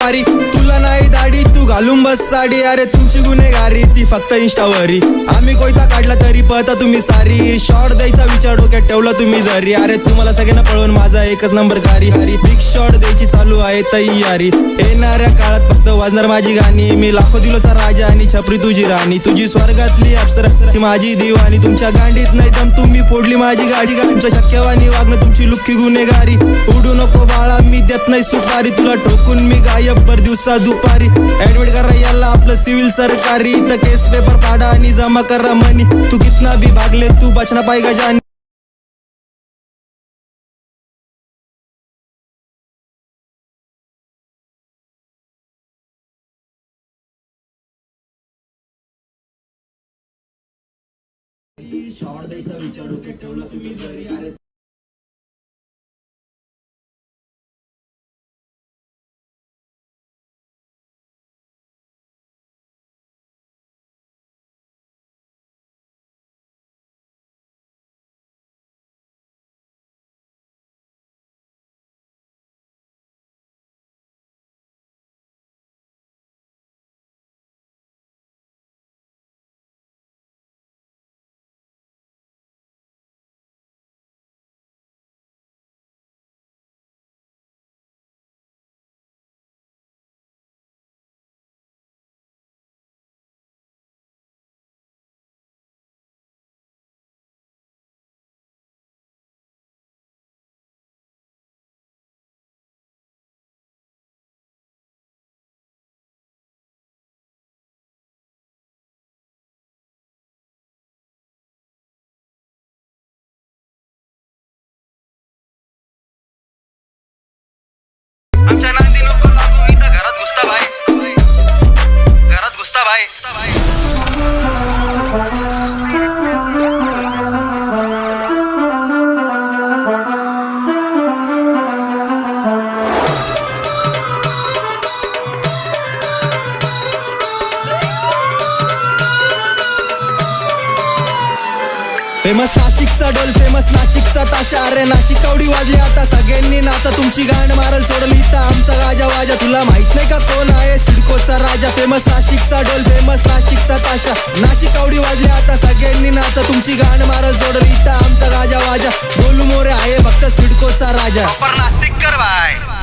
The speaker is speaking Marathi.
तुला नाही दाढी तू घालून बस साडी, अरे तुमची गुन्हेगारी ती फक्त इंस्टावरी. आम्ही कोयता काढला तरी पळता तुम्ही सारी, शॉर्ट द्यायचा विचार डोक्यात ठेवला तुम्ही जरी. अरे तुम्हाला सगळ्यांना पळवून माझा एकच नंबर कारी हारी. बिग शॉट द्यायची चालू आहे तयारी, येणाऱ्या काळात फक्त वाजणार माझी गाणी. मी लाखो दिलोचा राजा आणि छपरी तुझी राणी, तुझी स्वर्गातली अप्सरा ती माझी दिवाणी. तुमच्या गांडीत नाही दम तुम्ही फोडली माझी गाडी, तुमच्या शक्यवानी वागणं तुमची लुक्की गुन्हेगारी. उडू नको बाळा मी देत नाही सुपारी, तुला ठोकून मी गायब भर दिवसा दुपारी. ऍडमिट करा याला आपलं सिव्हिल सरकारी, तर केस पेपर पाडा आणि जमा करा मनी. तू कितना भी भागले तू बचना पाएगा जानी. शॉर्ट द्यायचा विचार डोक्यात ठेवला तुम्ही जरी. अरे आमच्या नांदी नको लागू इथं घरात घुसता भाई, घरात घुसता भाई. फेमस नाशिकचा डोल फेमस नाशिकचा ताशा, अरे नाशिक कवडी वाजली आता सगळ्यांनी नाचा. तुमची गांड मारल सोडली तर आमचा गाजा वाजा, तुला माहित नाही का कोण आहे सिडकोचा राजा. फेमस नाशिकचा डोल फेमस नाशिकचा ताशा, नाशिक कवडी वाजली आता सगळ्यांनी नाचा. तुमची गांड मारल सोडली तर आमचा गाजा वाजा, बोलू मोरे आहे फक्त सिडकोचा राजा. नाशिक कर भाई.